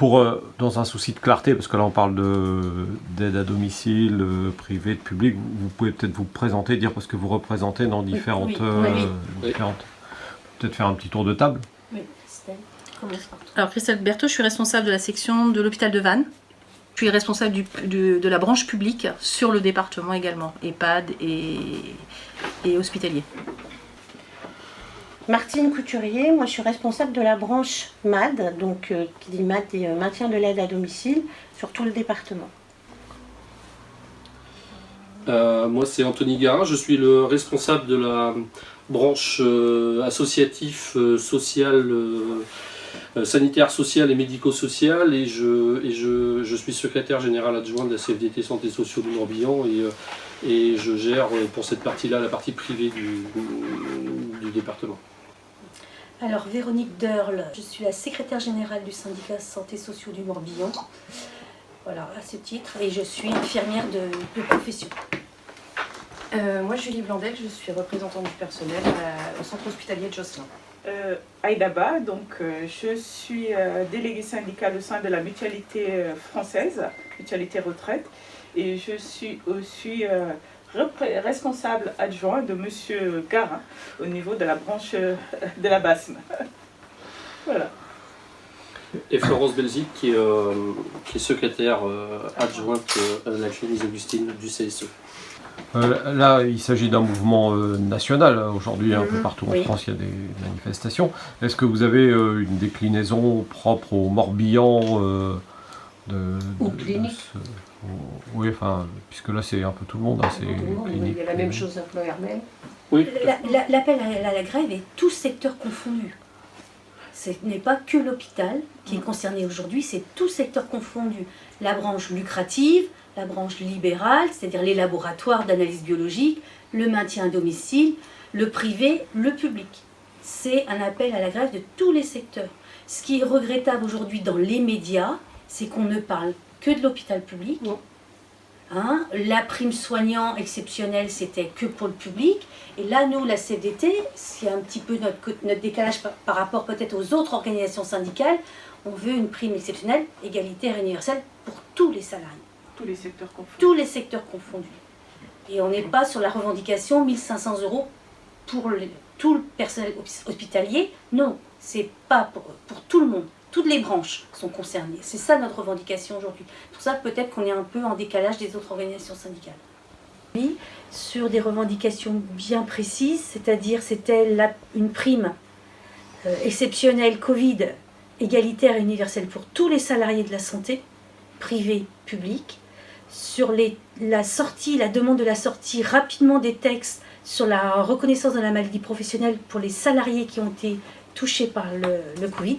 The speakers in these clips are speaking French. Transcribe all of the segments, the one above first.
Dans un souci de clarté, parce que là on parle d'aide à domicile, privé, de public, vous pouvez peut-être vous présenter, dire ce que vous représentez dans différentes... Peut-être faire un petit tour de table. Oui, Christelle, commence par toi. Alors Christelle Berthaud, je suis responsable de la section de l'hôpital de Vannes. Je suis responsable de la branche publique sur le département également, EHPAD et hospitalier. Martine Couturier, moi je suis responsable de la branche MAD, donc qui dit MAD et maintien de l'aide à domicile sur tout le département. Moi c'est Anthony Garin, je suis le responsable de la branche associatif, social, sanitaire, social et médico-social et je suis secrétaire général adjoint de la CFDT Santé Sociaux du Morbihan et je gère pour cette partie-là la partie privée du département. Alors Véronique Derle, je suis la secrétaire générale du syndicat Santé Sociaux du Morbihan, voilà à ce titre, et je suis infirmière de profession. Moi Julie Blandel, je suis représentante du personnel au centre hospitalier de Josselin. Aïda Ba, donc je suis déléguée syndicale au sein de la mutualité française, mutualité retraite, et je suis aussi responsable adjoint de Monsieur Garin au niveau de la branche de la BASM. Voilà. Et Florence Belzic qui est secrétaire adjointe à la clinique Augustine du CSE. Là, il s'agit d'un mouvement national. Aujourd'hui, un peu partout en France, il y a des manifestations. Est-ce que vous avez une déclinaison propre au Morbihan Ou clinique. Oui, enfin, puisque là, c'est un peu tout le monde. Hein, c'est clinique. Il y a la même chose à Ploermel. Oui. L'appel à la grève est tout secteur confondu. Ce n'est pas que l'hôpital qui est concerné aujourd'hui, c'est tout secteur confondu. La branche lucrative, la branche libérale, c'est-à-dire les laboratoires d'analyse biologique, le maintien à domicile, le privé, le public. C'est un appel à la grève de tous les secteurs. Ce qui est regrettable aujourd'hui dans les médias, c'est qu'on ne parle que de l'hôpital public. Hein, la prime soignant exceptionnelle, c'était que pour le public. Et là, nous, la CFDT, c'est un petit peu notre décalage par rapport peut-être aux autres organisations syndicales. On veut une prime exceptionnelle, égalitaire et universelle pour tous les salariés. Tous les secteurs confondus. Tous les secteurs confondus. Et on n'est pas sur la revendication 1 500 € pour tout le personnel hospitalier. Non, c'est pas pour tout le monde. Toutes les branches sont concernées. C'est ça notre revendication aujourd'hui. Pour ça, peut-être qu'on est un peu en décalage des autres organisations syndicales. Oui, sur des revendications bien précises, c'est-à-dire c'était une prime exceptionnelle Covid, égalitaire et universelle pour tous les salariés de la santé, privés, publics. Sur la demande de la sortie rapidement des textes sur la reconnaissance de la maladie professionnelle pour les salariés qui ont été touchés par le Covid.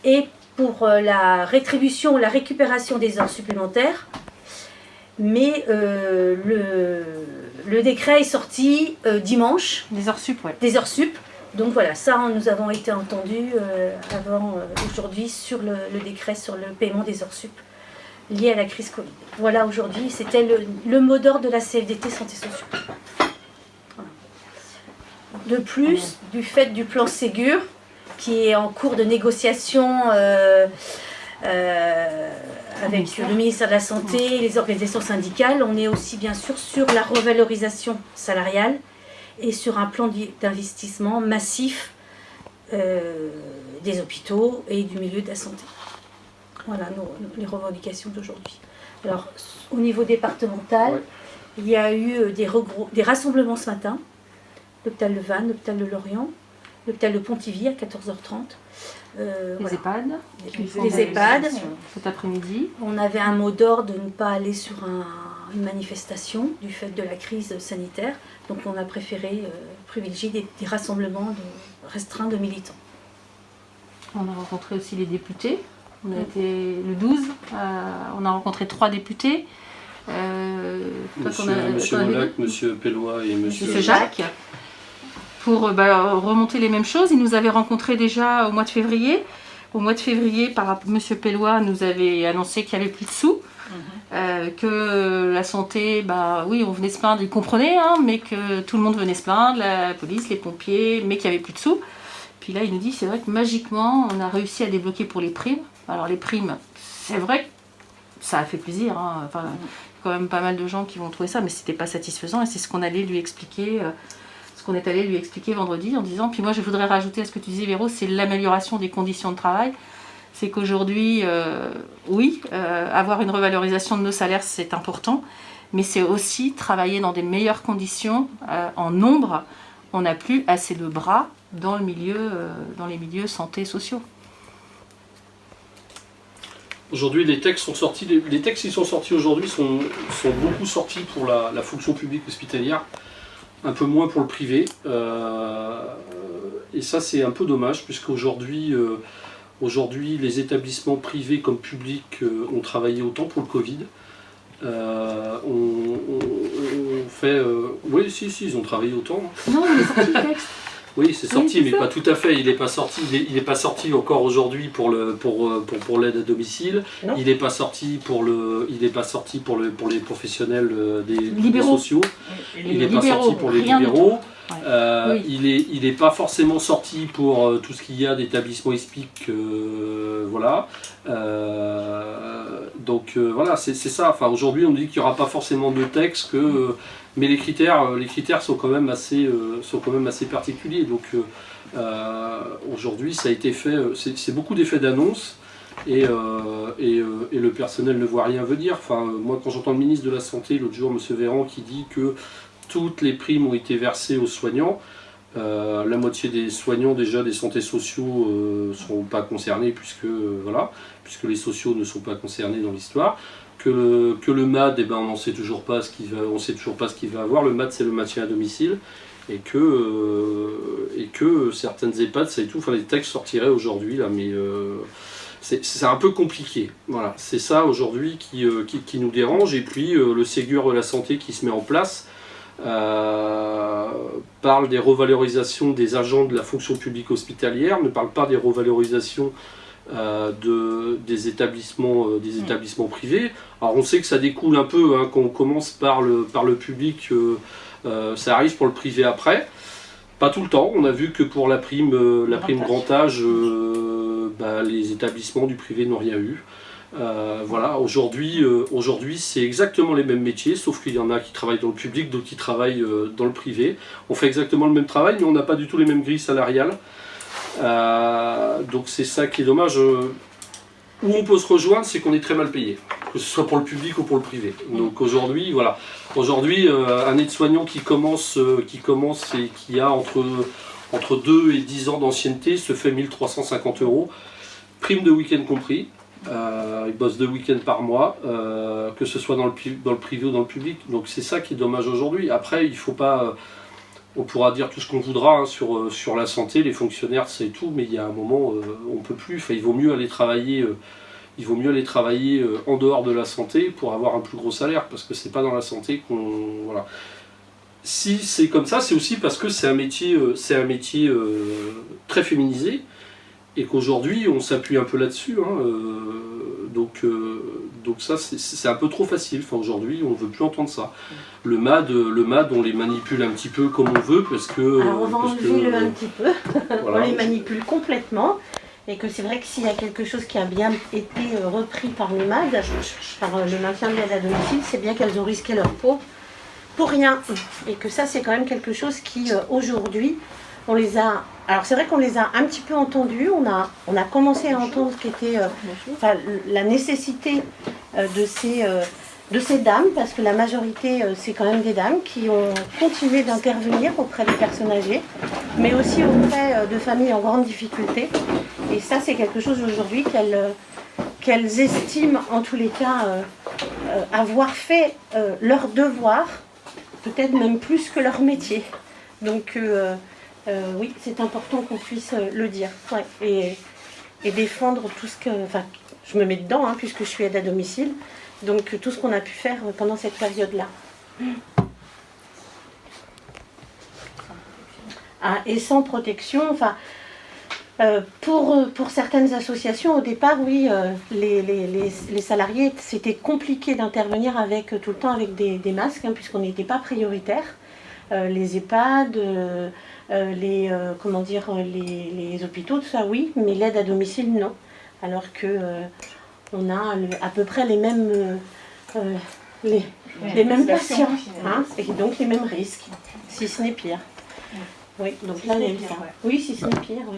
Et pour la rétribution, la récupération des heures supplémentaires. Mais le décret est sorti dimanche. Des heures sup, ouais. Des heures sup. Donc voilà, ça, nous avons été entendus avant aujourd'hui sur le décret sur le paiement des heures sup liées à la crise Covid. Voilà, aujourd'hui, c'était le mot d'ordre de la CFDT Santé Sociaux. Voilà. De plus, du fait du plan Ségur, qui est en cours de négociation avec le ministère de la Santé et les organisations syndicales, on est aussi bien sûr sur la revalorisation salariale et sur un plan d'investissement massif des hôpitaux et du milieu de la santé. Voilà les revendications d'aujourd'hui. Alors, au niveau départemental, il y a eu des rassemblements ce matin, l'hôpital de Vannes, l'hôpital de Lorient, l'hôpital de Pontivy à 14h30. Les EHPAD. Les EHPAD. Cet après-midi. On avait un mot d'ordre de ne pas aller sur une manifestation du fait de la crise sanitaire. Donc on a préféré privilégier des rassemblements restreints de militants. On a rencontré aussi les députés. On a été le 12. On a rencontré 3 députés. Monsieur Molac, Monsieur Pellois et Monsieur Jacques. Pour remonter les mêmes choses. Il nous avait rencontrés déjà au mois de février. Au mois de février, M. Pellois nous avait annoncé qu'il n'y avait plus de sous, que la santé, oui, on venait se plaindre, il comprenait, mais que tout le monde venait se plaindre, la police, les pompiers, mais qu'il n'y avait plus de sous. Puis là, il nous dit, c'est vrai que magiquement, on a réussi à débloquer pour les primes, Alors les primes, c'est vrai que ça a fait plaisir, hein. Enfin, quand même pas mal de gens qui vont trouver ça, mais c'était pas satisfaisant et c'est ce qu'on allait lui expliquer, qu'on est allé lui expliquer vendredi en disant, puis moi je voudrais rajouter à ce que tu disais Véro, c'est l'amélioration des conditions de travail. C'est qu'aujourd'hui, oui, avoir une revalorisation de nos salaires c'est important, mais c'est aussi travailler dans des meilleures conditions, en nombre. On n'a plus assez de bras dans les milieux santé sociaux. Aujourd'hui, les textes qui sont sortis aujourd'hui sont beaucoup sortis pour la fonction publique hospitalière, un peu moins pour le privé. Et ça, c'est un peu dommage, puisqu'aujourd'hui, les établissements privés comme publics ont travaillé autant pour le Covid. Oui, si, ils ont travaillé autant. Non, il est sorti le texte. Oui, c'est sorti, oui, mais pas tout à fait. Il n'est pas sorti encore aujourd'hui pour l'aide à domicile. Non. Il n'est pas sorti pour les professionnels des libéraux. sociaux. Il n'est pas libéraux, sorti pour les rien du libéraux. Ouais. Oui. Il n'est pas forcément sorti pour tout ce qu'il y a d'établissements ESPIC, voilà. Donc voilà, c'est ça. Enfin, aujourd'hui, on dit qu'il n'y aura pas forcément de texte, mais les critères sont quand même assez particuliers. Donc aujourd'hui, ça a été fait. C'est beaucoup d'effets d'annonce. Et le personnel ne voit rien venir. Enfin, moi, quand j'entends le ministre de la Santé l'autre jour, M. Véran, qui dit que toutes les primes ont été versées aux soignants, la moitié des soignants déjà des santé sociaux ne seront pas concernés puisque les sociaux ne sont pas concernés dans l'histoire. Que le MAD, on ne sait toujours pas ce qu'il va avoir. Le MAD, c'est le maintien à domicile. Et que certaines EHPAD, ça et tout. Enfin, les textes sortiraient aujourd'hui là, mais c'est un peu compliqué. Voilà, c'est ça aujourd'hui qui nous dérange. Et puis le Ségur de la santé qui se met en place parle des revalorisations des agents de la fonction publique hospitalière, ne parle pas des revalorisations des établissements privés. Alors on sait que ça découle un peu, hein, quand on commence par le public, ça arrive pour le privé après. Pas tout le temps. On a vu que pour la prime grand âge, les établissements du privé n'ont rien eu. Voilà, aujourd'hui c'est exactement les mêmes métiers, sauf qu'il y en a qui travaillent dans le public, d'autres qui travaillent dans le privé. On fait exactement le même travail, mais on n'a pas du tout les mêmes grilles salariales. Donc c'est ça qui est dommage. Où on peut se rejoindre, c'est qu'on est très mal payé, que ce soit pour le public ou pour le privé. Donc aujourd'hui, voilà. Aujourd'hui, un aide-soignant qui commence et qui a entre 2 et 10 ans d'ancienneté se fait 1 350 €, prime de week-end compris. Il bosse 2 week-ends par mois, que ce soit dans le privé ou dans le public. Donc c'est ça qui est dommage aujourd'hui. Après, il faut pas... on pourra dire tout ce qu'on voudra, hein, sur la santé, les fonctionnaires, c'est tout, mais il y a un moment, on peut plus. Enfin, il vaut mieux aller travailler en dehors de la santé pour avoir un plus gros salaire, parce que c'est pas dans la santé qu'on... Voilà. Si c'est comme ça, c'est aussi parce que c'est un métier très féminisé, et qu'aujourd'hui on s'appuie un peu là-dessus, hein, donc ça c'est un peu trop facile. Enfin, aujourd'hui on ne veut plus entendre ça. Le MAD on les manipule un petit peu comme on veut, parce que... Alors on va enlever un petit peu, voilà. On les manipule complètement, et que c'est vrai que s'il y a quelque chose qui a bien été repris par le MAD, par le maintien de l'aide à domicile, c'est bien qu'elles ont risqué leur peau pour rien, et que ça c'est quand même quelque chose qui aujourd'hui on les a... Alors c'est vrai qu'on les a un petit peu entendus, on a commencé à entendre ce qu'était la nécessité de ces dames, parce que la majorité c'est quand même des dames qui ont continué d'intervenir auprès des personnes âgées, mais aussi auprès de familles en grande difficulté. Et ça c'est quelque chose aujourd'hui qu'elles estiment en tous les cas avoir fait leur devoir, peut-être même plus que leur métier. Donc oui, c'est important qu'on puisse le dire, ouais. Et défendre tout ce que... Enfin, je me mets dedans, hein, puisque je suis aide à domicile, donc tout ce qu'on a pu faire pendant cette période-là. Ah, et sans protection, enfin... pour certaines associations, au départ, oui, les salariés, c'était compliqué d'intervenir tout le temps avec des masques, hein, puisqu'on n'était pas prioritaire. Les EHPAD, les hôpitaux, tout ça, oui, mais l'aide à domicile, non. alors que on a à peu près les mêmes, les mêmes patients, hein, et donc les mêmes risques, si ce n'est pire. Oui, donc là, il y a ça. Oui, si ce n'est pire. Oui.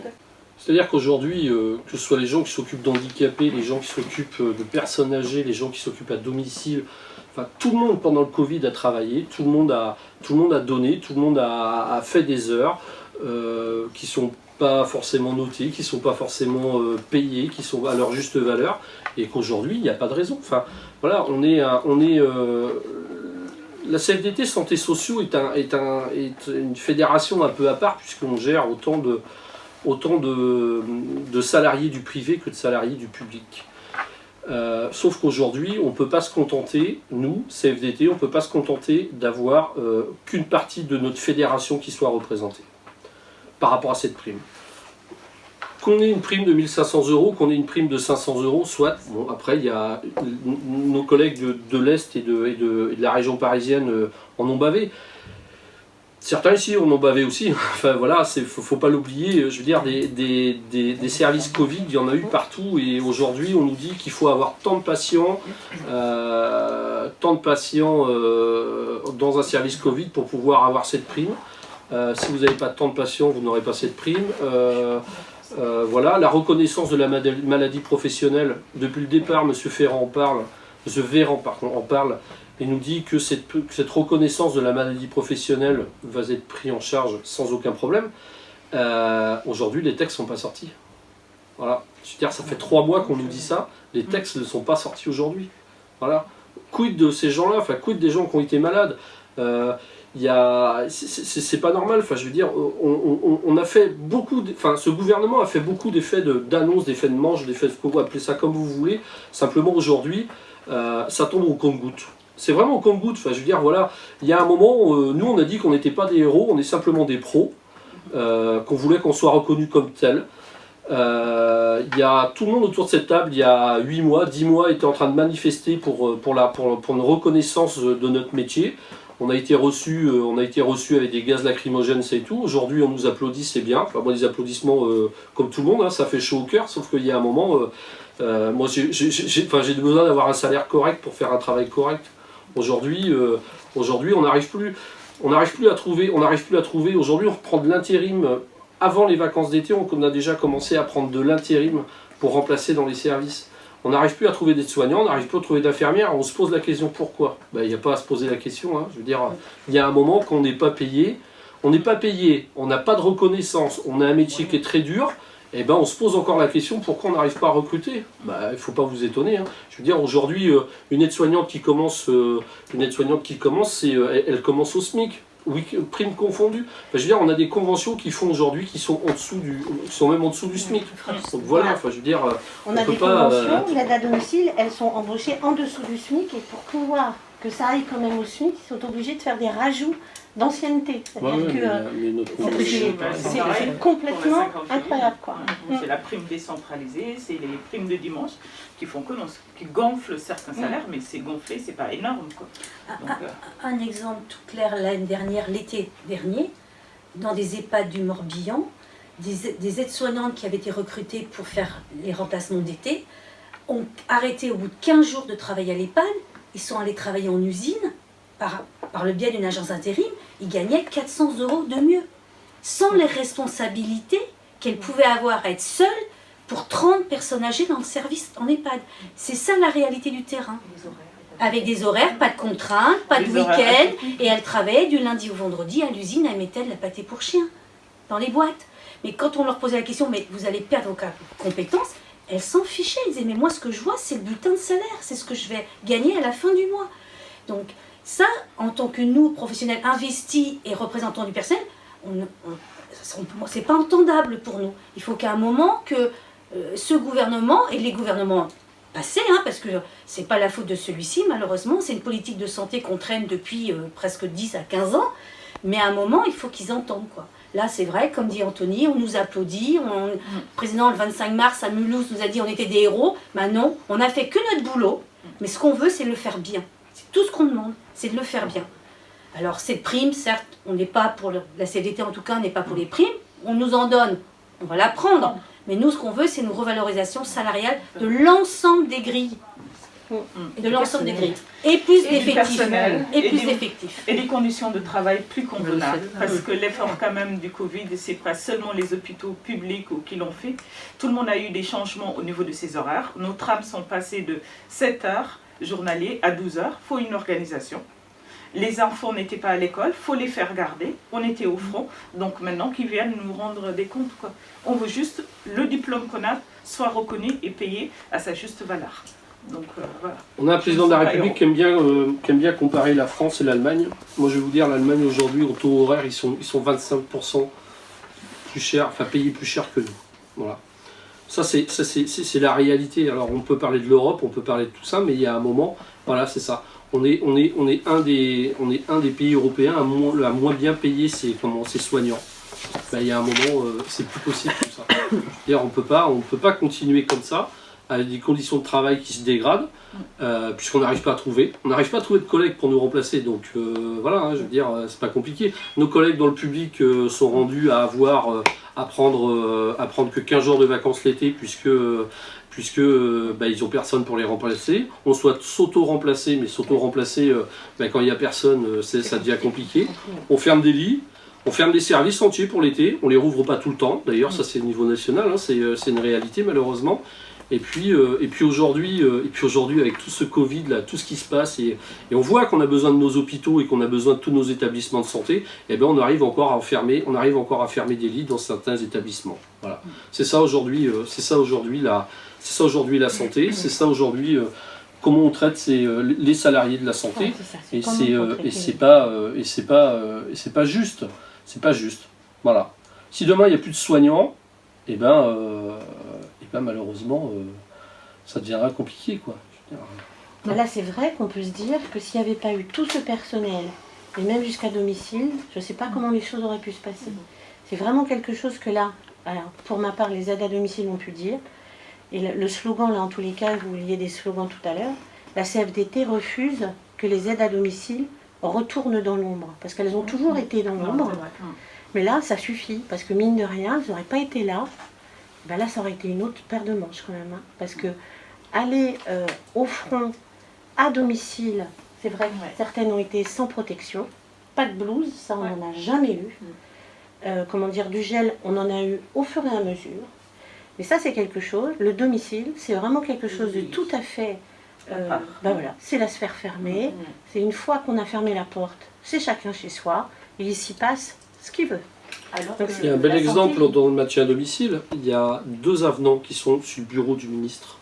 C'est-à-dire qu'aujourd'hui, que ce soit les gens qui s'occupent d'handicapés, les gens qui s'occupent de personnes âgées, les gens qui s'occupent à domicile, enfin tout le monde pendant le Covid a travaillé, tout le monde a donné, tout le monde a fait des heures qui ne sont pas forcément notées, qui ne sont pas forcément payées, qui sont à leur juste valeur, et qu'aujourd'hui il n'y a pas de raison. Enfin voilà, la CFDT Santé Sociaux est une fédération un peu à part, puisqu'on gère autant de salariés du privé que de salariés du public. Sauf qu'aujourd'hui, on ne peut pas se contenter, nous, CFDT, on ne peut pas se contenter d'avoir qu'une partie de notre fédération qui soit représentée par rapport à cette prime. Qu'on ait une prime de 1 500 €, qu'on ait une prime de 500 €, soit. Bon, après, il y a nos collègues de l'Est et de la région parisienne en ont bavé. Certains ici en ont bavé aussi. Enfin voilà, faut pas l'oublier. Je veux dire, des services Covid, il y en a eu partout. Et aujourd'hui, on nous dit qu'il faut avoir tant de patients dans un service Covid pour pouvoir avoir cette prime. Si vous n'avez pas tant de patients, vous n'aurez pas cette prime. Voilà, la reconnaissance de la maladie professionnelle. Depuis le départ, M. Véran en parle. Et nous dit que cette reconnaissance de la maladie professionnelle va être prise en charge sans aucun problème. Aujourd'hui, les textes ne sont pas sortis. Voilà. Je veux dire, ça fait 3 mois qu'on nous dit ça, les textes ne sont pas sortis aujourd'hui. Voilà. Quid de ces gens-là, enfin, quid des gens qui ont été malades c'est pas normal, enfin, je veux dire, on a fait beaucoup, ce gouvernement a fait beaucoup d'effets d'annonces, d'effets de manche, d'effets de, vous appelez ça comme vous voulez, simplement aujourd'hui, ça tombe au compte-gouttes. C'est vraiment au compte-gouttes, enfin, je veux dire, voilà, il y a un moment, nous on a dit qu'on n'était pas des héros, on est simplement des pros, qu'on voulait qu'on soit reconnu comme tel. Il y a tout le monde autour de cette table, il y a 8 mois, 10 mois, était en train de manifester pour une reconnaissance de notre métier. On a été reçus avec des gaz lacrymogènes, c'est tout. Aujourd'hui, on nous applaudit, c'est bien. Enfin, bon, des applaudissements comme tout le monde, hein, ça fait chaud au cœur. Sauf qu'il y a un moment, moi, j'ai besoin d'avoir un salaire correct pour faire un travail correct. Aujourd'hui, on n'arrive plus à trouver. Aujourd'hui, on reprend de l'intérim. Avant les vacances d'été, on a déjà commencé à prendre de l'intérim pour remplacer dans les services. On n'arrive plus à trouver d'aides-soignants, on n'arrive plus à trouver d'infirmières, on se pose la question pourquoi. Ben, il n'y a pas à se poser la question, hein. Je veux dire, il y a un moment qu'on n'est pas payé, on n'a pas de reconnaissance, on a un métier qui est très dur, et ben on se pose encore la question pourquoi on n'arrive pas à recruter. Ben, il ne faut pas vous étonner, hein. Je veux dire, aujourd'hui, une aide-soignante qui commence, elle commence au SMIC. Oui, prime confondue. Enfin, je veux dire, on a des conventions qui font aujourd'hui qui sont même en dessous du SMIC. Donc voilà, enfin, je veux dire, on a des conventions, l'aide à domicile, elles sont embauchées en dessous du SMIC et pour pouvoir que ça aille quand même au SMIC, ils sont obligés de faire des rajouts d'ancienneté. C'est-à-dire c'est complètement incroyable, quoi. C'est la prime décentralisée, c'est les primes de dimanche qui font qui gonflent certains salaires, mais c'est gonflé, c'est pas énorme, quoi. Donc, un exemple tout clair, l'été dernier, dans des EHPAD du Morbihan, des aides-soignantes qui avaient été recrutées pour faire les remplacements d'été ont arrêté au bout de 15 jours de travail à l'EHPAD. Ils sont allés travailler en usine par le biais d'une agence intérim. Ils gagnaient 400 € de mieux, sans les responsabilités qu'elles pouvaient avoir à être seules pour 30 personnes âgées dans le service en EHPAD. C'est ça la réalité du terrain. Avec des horaires, pas de contraintes, pas de week-end, et elles travaillaient du lundi au vendredi à l'usine, elles mettaient de la pâtée pour chien dans les boîtes. Mais quand on leur posait la question, mais vous allez perdre vos compétences, elles s'en fichaient. Elles disaient, mais moi ce que je vois, c'est le bulletin de salaire, c'est ce que je vais gagner à la fin du mois. Donc ça, en tant que nous, professionnels investis et représentants du personnel, c'est pas entendable pour nous. Il faut qu'à un moment que ce gouvernement et les gouvernements passés, hein, parce que c'est pas la faute de celui-ci, malheureusement, c'est une politique de santé qu'on traîne depuis presque 10 à 15 ans, mais à un moment, il faut qu'ils entendent, quoi. Là, c'est vrai, comme dit Anthony, on nous applaudit. Le président, le 25 mars, à Mulhouse, nous a dit on était des héros. Ben non, on a fait que notre boulot, mais ce qu'on veut, c'est le faire bien. C'est tout ce qu'on demande, c'est de le faire bien. Alors, cette prime, certes, on n'est pas pour la CFDT, en tout cas, on n'est pas pour les primes. On nous en donne, on va la prendre. Mais nous, ce qu'on veut, c'est une revalorisation salariale de l'ensemble des grilles. De l'ensemble des grilles. Et plus d'effectifs. Et plus d'effectifs. Et des conditions de travail plus convenables. Parce que l'effort quand même du Covid, c'est pas seulement les hôpitaux publics qui l'ont fait. Tout le monde a eu des changements au niveau de ses horaires. Nos trams sont passés de 7 heures journaliers à 12 heures. Il faut une organisation. Les enfants n'étaient pas à l'école, il faut les faire garder. On était au front, donc maintenant qu'ils viennent nous rendre des comptes, quoi. On veut juste le diplôme qu'on a soit reconnu et payé à sa juste valeur. Donc voilà. On a un président de la République qui aime bien comparer la France et l'Allemagne. Moi je vais vous dire, l'Allemagne aujourd'hui, au taux horaire, ils sont 25% plus cher, enfin payés plus cher que nous. Voilà. Ça c'est la réalité. Alors on peut parler de l'Europe, on peut parler de tout ça, mais il y a un moment, voilà, c'est ça. On est un des pays européens à moins bien payer ses soignants. Ben, il y a un moment, c'est plus possible tout ça. C'est-à-dire, on peut pas continuer comme ça, avec des conditions de travail qui se dégradent, puisqu'on n'arrive pas à trouver. On n'arrive pas à trouver de collègues pour nous remplacer. Donc voilà, hein, je veux dire, c'est pas compliqué. Nos collègues dans le public sont rendus à prendre que 15 jours de vacances l'été, puisque ils n'ont personne pour les remplacer. On souhaite s'auto-remplacer, mais s'auto-remplacer, quand il n'y a personne, ça devient compliqué. On ferme des lits, on ferme des services entiers pour l'été, on ne les rouvre pas tout le temps. D'ailleurs, ça c'est au niveau national, hein, c'est une réalité malheureusement. Et puis aujourd'hui, avec tout ce Covid là, tout ce qui se passe, et on voit qu'on a besoin de nos hôpitaux et qu'on a besoin de tous nos établissements de santé, et ben on arrive encore à fermer des lits dans certains établissements. Voilà. C'est ça aujourd'hui la santé, c'est ça aujourd'hui comment on traite les salariés de la santé, et c'est pas juste, Voilà. Si demain il n'y a plus de soignants, et ben malheureusement ça deviendra compliqué, quoi. Là c'est vrai qu'on peut se dire que s'il n'y avait pas eu tout ce personnel, et même jusqu'à domicile, je ne sais pas comment les choses auraient pu se passer. C'est vraiment quelque chose que là, alors, pour ma part, les aides à domicile ont pu dire. Et le slogan, là, en tous les cas, vous vouliez des slogans tout à l'heure, la CFDT refuse que les aides à domicile retournent dans l'ombre. Parce qu'elles ont toujours été dans l'ombre. Mais là, ça suffit. Parce que mine de rien, elles n'auraient pas été là. Ben là, ça aurait été une autre paire de manches quand même. Hein. Parce que aller au front, à domicile, c'est vrai que certaines ont été sans protection. Pas de blouse, ça on n'en a jamais eu. Du gel, on en a eu au fur et à mesure. Mais ça c'est quelque chose, le domicile, c'est vraiment quelque chose de tout à fait... c'est la sphère fermée, c'est une fois qu'on a fermé la porte, c'est chacun chez soi, et il s'y passe ce qu'il veut. Il y a un bel exemple dans le maintien à domicile, il y a 2 avenants qui sont sur le bureau du ministre.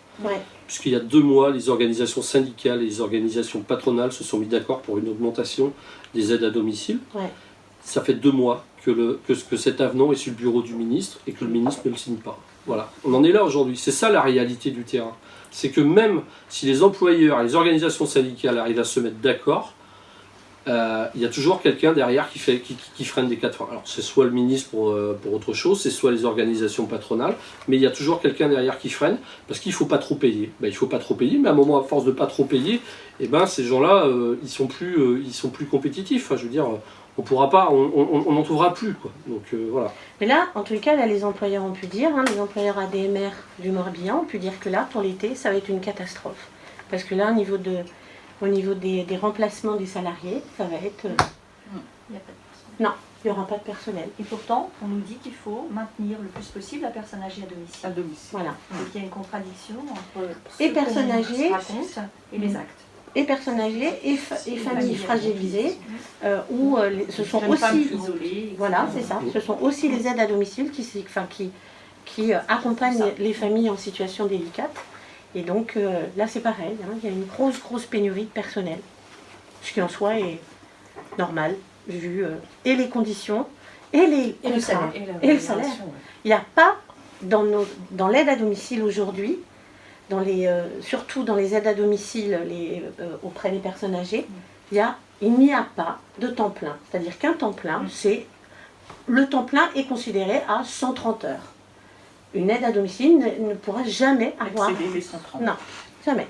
Puisqu'il y a 2 mois, les organisations syndicales et les organisations patronales se sont mis d'accord pour une augmentation des aides à domicile. Ça fait 2 mois que cet avenant est sur le bureau du ministre et que le ministre ne le signe pas. Voilà, on en est là aujourd'hui. C'est ça la réalité du terrain. C'est que même si les employeurs et les organisations syndicales arrivent à se mettre d'accord, il y a toujours quelqu'un derrière qui freine des 4 freins. Alors c'est soit le ministre pour autre chose, c'est soit les organisations patronales, mais il y a toujours quelqu'un derrière qui freine parce qu'il ne faut pas trop payer. Il ne faut pas trop payer, mais à un moment, à force de ne pas trop payer, ces gens-là, ils sont plus compétitifs. Enfin, je veux dire, on n'en trouvera plus, quoi. Donc voilà. Mais là, en tout cas, là, les employeurs ont pu dire, les employeurs ADMR du Morbihan ont pu dire que là, pour l'été, ça va être une catastrophe. Parce que là, au niveau des remplacements des salariés, ça va être... Il n'y a pas de personnel. Non, il n'y aura pas de personnel. Et pourtant, on nous dit qu'il faut maintenir le plus possible la personne âgée à domicile. Voilà. Donc il y a une contradiction entre et personnes âgées et les actes. Et personnes âgées et familles fragilisées, où ce sont aussi... Voilà, c'est ça. Ce sont aussi les aides à domicile qui accompagnent les familles en situation délicate. Et donc là c'est pareil, il y a une grosse pénurie de personnel, ce qui en soi est normal, vu et les conditions, et les contrats, et le salaire. Il n'y a pas, dans l'aide à domicile aujourd'hui, surtout dans les aides à domicile auprès des personnes âgées, il n'y a pas de temps plein. C'est-à-dire qu'un temps plein, le temps plein est considéré à 130 heures. Une aide à domicile ne pourra jamais avoir... Excéder les 130. Non, jamais.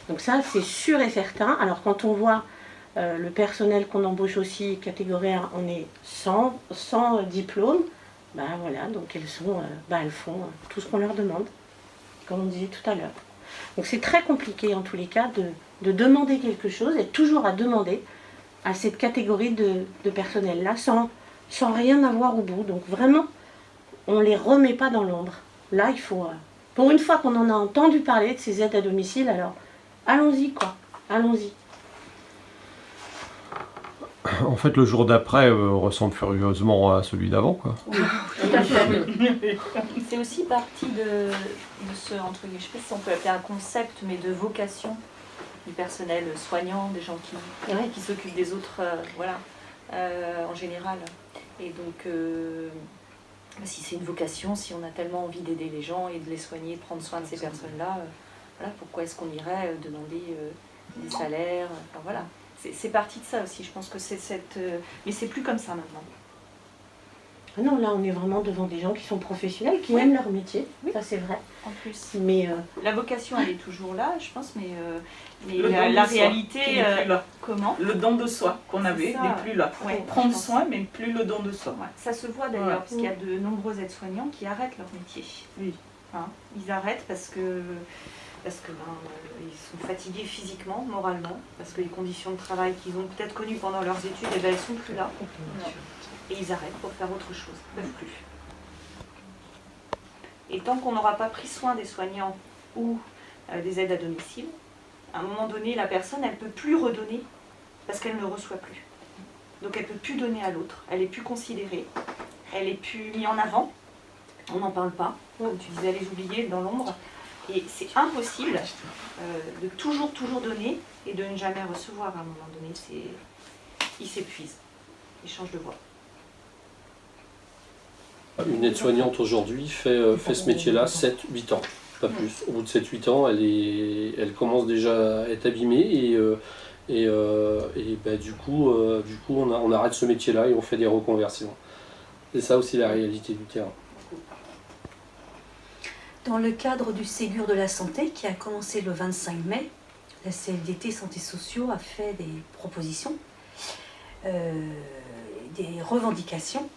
Donc ça, c'est sûr et certain. Alors quand on voit le personnel qu'on embauche aussi, catégorie 1, on est sans diplôme. voilà, donc elles font tout ce qu'on leur demande, comme on disait tout à l'heure. Donc c'est très compliqué en tous les cas de demander quelque chose, et toujours à demander à cette catégorie de personnel-là sans rien avoir au bout. Donc vraiment, on ne les remet pas dans l'ombre. Là, il faut, pour une fois qu'on en a entendu parler de ces aides à domicile, alors allons-y quoi, allons-y. En fait, le jour d'après ressemble furieusement à celui d'avant, quoi. Oui, tout à fait. C'est aussi partie de ce, entre guillemets, je ne sais pas si on peut appeler un concept, mais de vocation du personnel soignant, des gens qui s'occupent des autres, en général. Et donc, si c'est une vocation, si on a tellement envie d'aider les gens et de les soigner, de prendre soin de ces personnes-là, pourquoi est-ce qu'on irait demander des salaires, voilà. C'est partie de ça aussi, je pense que c'est cette... mais c'est plus comme ça maintenant. Ah non, là on est vraiment devant des gens qui sont professionnels, qui aiment leur métier, ça c'est vrai. En plus. Mais la vocation elle est toujours là, je pense, mais la réalité, comment? Le don de soi qu'on avait n'est plus là. Ouais, prendre soin, mais plus le don de soi. Ouais. Ça se voit d'ailleurs, parce qu'il y a de nombreux aides-soignants qui arrêtent leur métier. Oui. Ils arrêtent parce que ils sont fatigués physiquement, moralement, parce que les conditions de travail qu'ils ont peut-être connues pendant leurs études, elles ne sont plus là. Et ils arrêtent pour faire autre chose, ils ne peuvent plus. Et tant qu'on n'aura pas pris soin des soignants ou des aides à domicile, à un moment donné, la personne, elle ne peut plus redonner parce qu'elle ne reçoit plus. Donc elle ne peut plus donner à l'autre, elle n'est plus considérée, elle n'est plus mise en avant, on n'en parle pas, comme tu disais, les oubliés dans l'ombre. Et c'est impossible de toujours donner et de ne jamais recevoir à un moment donné. Il s'épuise, il change de voie. Une aide-soignante aujourd'hui fait ce métier-là 7-8 ans, pas plus. Au bout de 7-8 ans, elle commence déjà à être abîmée et du coup on arrête ce métier-là et on fait des reconversions. C'est ça aussi la réalité du terrain. Dans le cadre du Ségur de la santé qui a commencé le 25 mai, la CFDT Santé Sociaux a fait des propositions, des revendications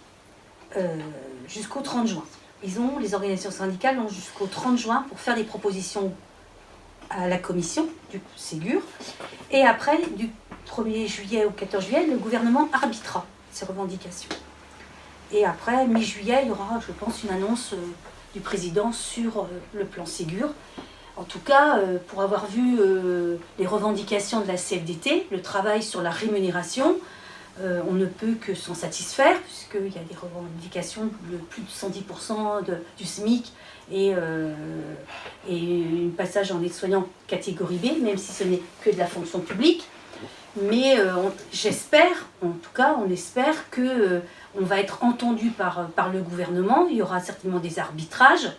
jusqu'au 30 juin. Les organisations syndicales ont jusqu'au 30 juin pour faire des propositions à la commission du Ségur. Et après, du 1er juillet au 14 juillet, le gouvernement arbitrera ces revendications. Et après, mi-juillet, il y aura, je pense, une annonce du président sur le plan Ségur. En tout cas, pour avoir vu les revendications de la CFDT, le travail sur la rémunération, on ne peut que s'en satisfaire, puisqu'il y a des revendications de plus de 110% du SMIC et un passage en aide-soignant catégorie B, même si ce n'est que de la fonction publique. Mais j'espère, en tout cas, on espère que on va être entendu par le gouvernement. Il y aura certainement des arbitrages.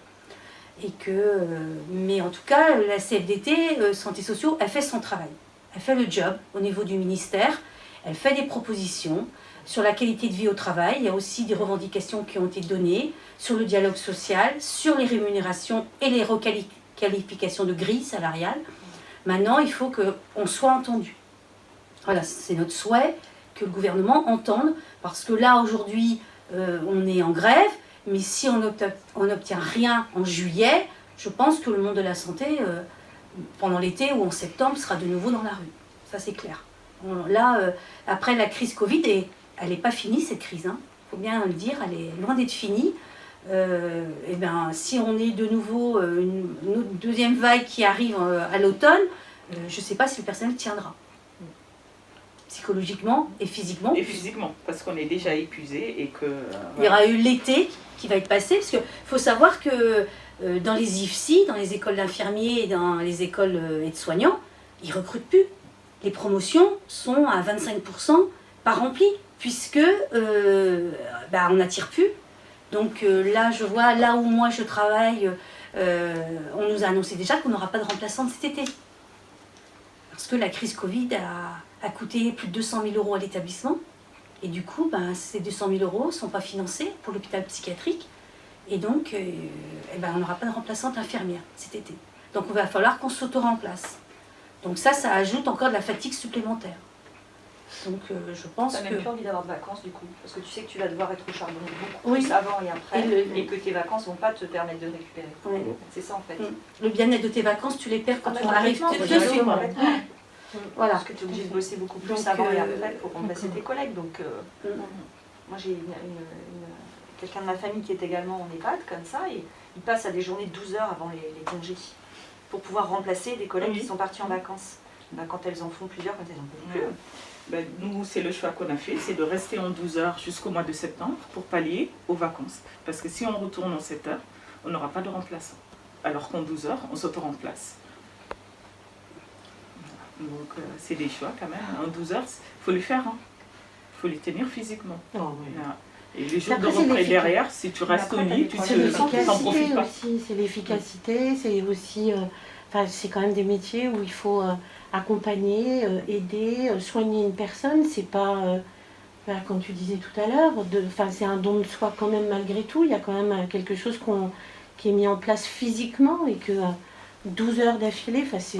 Mais en tout cas, la CFDT, Santé Sociaux, elle fait son travail. Elle fait le job au niveau du ministère. Elle fait des propositions sur la qualité de vie au travail. Il y a aussi des revendications qui ont été données sur le dialogue social, sur les rémunérations et les requalifications de grilles salariales. Maintenant, il faut qu'on soit entendu. Voilà, c'est notre souhait que le gouvernement entende, parce que là, aujourd'hui, on est en grève, mais si on n'obtient rien en juillet, je pense que le monde de la santé, pendant l'été ou en septembre, sera de nouveau dans la rue. Ça, c'est clair. Là, après la crise Covid, elle n'est pas finie, cette crise. Il faut bien le dire, elle est loin d'être finie. Si on est de nouveau une deuxième vague qui arrive à l'automne, je ne sais pas si le personnel tiendra. Psychologiquement et physiquement. Et physiquement, parce qu'on est déjà épuisé et que... Il y aura eu l'été qui va être passé, parce qu'il faut savoir que dans les IFSI, dans les écoles d'infirmiers et dans les écoles aides-soignants, ils ne recrutent plus. Les promotions sont à 25% pas remplies, puisque on n'attire plus. Donc là, je vois, là où moi je travaille, on nous a annoncé déjà qu'on n'aura pas de remplaçante cet été. Parce que la crise Covid a coûté plus de 200 000 € à l'établissement. Et du coup, ces 200 000 € ne sont pas financés pour l'hôpital psychiatrique. Et donc, on n'aura pas de remplaçante infirmière cet été. Donc il va falloir qu'on s'auto-remplace. Donc ça ajoute encore de la fatigue supplémentaire. Donc je pense T'as que... même plus envie d'avoir de vacances du coup, parce que tu sais que tu vas devoir être au charbon beaucoup Oui. plus avant et après, Et et que tes vacances vont pas te permettre de récupérer. Ouais. C'est ça en fait. Le bien-être de tes vacances, tu les perds quand Ah, tu arrives complètement, dessus. complètement. Voilà. Parce que tu es obligé de bosser beaucoup plus Donc, avant et après pour remplacer donc, tes collègues. Donc, moi j'ai quelqu'un de ma famille qui est également en EHPAD comme ça, et il passe à des journées de 12 heures avant les congés pour pouvoir remplacer des collègues qui sont partis en vacances. Ben, quand elles en font plusieurs, quand elles en peuvent plus. Ben, nous, c'est le choix qu'on a fait, c'est de rester en 12 heures jusqu'au mois de septembre pour pallier aux vacances. Parce que si on retourne en 7 heures, on n'aura pas de remplaçant. Alors qu'en 12 heures, on s'auto-remplace. Donc c'est des choix quand même. En 12 heures, il faut les faire. Il faut les tenir physiquement. Oh, oui. Voilà. Et les jours de Après, c'est repris derrière, si tu restes au après, lit, tu C'est t'en profites l'efficacité pas. aussi, c'est l'efficacité, c'est aussi, enfin c'est quand même des métiers où il faut accompagner, aider, soigner une personne, c'est pas, comme tu disais tout à l'heure, enfin c'est un don de soi quand même malgré tout, il y a quand même quelque chose qui est mis en place physiquement et que 12 heures d'affilée, enfin c'est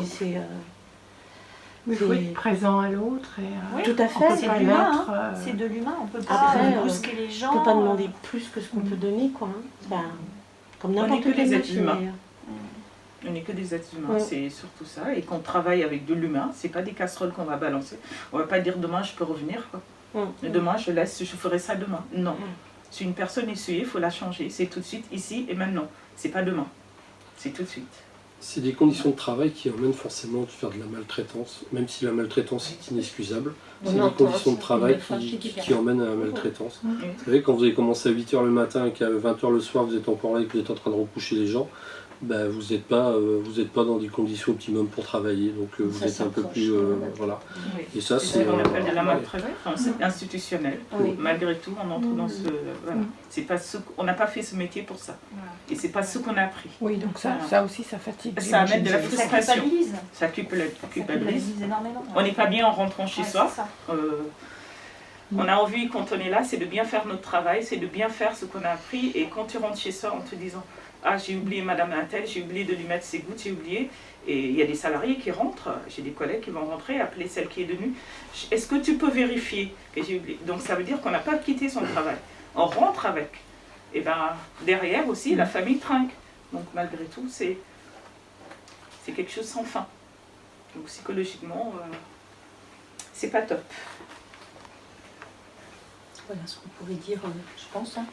Mais il faut être présent à l'autre. Et, Oui, tout à fait, on peut c'est pas de l'humain, l'être, hein. C'est de l'humain, on peut pas Après, brusquer les gens. on peut pas demander plus que ce qu'on peut donner quoi. Hein. Enfin, comme On n'importe n'est que quel des êtres métier, humains. d'ailleurs. On n'est que des êtres humains, Ouais. c'est surtout ça. Et qu'on travaille avec de l'humain, c'est pas des casseroles qu'on va balancer. On va pas dire demain je peux revenir. Quoi. Demain je ferai ça demain. Non. Si une personne est essuyée, il faut la changer. C'est tout de suite, ici et maintenant. C'est pas demain. C'est tout de suite. C'est des conditions de travail qui emmènent forcément à faire de la maltraitance, même si la maltraitance est inexcusable. C'est des conditions de travail qui emmènent à la maltraitance. Vous savez, quand vous avez commencé à 8h le matin et qu'à 20h le soir vous êtes encore là et que vous êtes en train de recoucher les gens, ben, vous n'êtes pas dans des conditions optimum pour travailler, donc vous êtes un peu plus... voilà. Oui. Et ça, C'est c'est... ce qu'on appelle de la maltraitance institutionnelle. Oui. Malgré tout, on entre dans ce... Voilà. C'est pas on n'a pas fait ce métier pour ça. Et c'est pas ce qu'on a appris. Oui, donc ça aussi, ça fatigue. Ça amène de la Ça frustration. culpabilise. Ça culpabilise. Ça culpabilise énormément. On n'est pas bien en rentrant chez Ouais, soi. c'est ça. On a envie, quand on est là, c'est de bien faire notre travail, c'est de bien faire ce qu'on a appris. Et quand tu rentres chez soi en te disant « Ah, j'ai oublié Madame Intel, j'ai oublié de lui mettre ses gouttes, j'ai oublié. » Et il y a des salariés qui rentrent, j'ai des collègues qui vont rentrer, appeler celle qui est venue. « Est-ce que tu peux vérifier que j'ai oublié ?» Donc ça veut dire qu'on n'a pas quitté son travail. On rentre avec. Et bien derrière aussi, la famille trinque. Donc malgré tout, c'est quelque chose sans fin. Donc psychologiquement, c'est pas top. Voilà ce qu'on pourrait dire, je pense. Hein.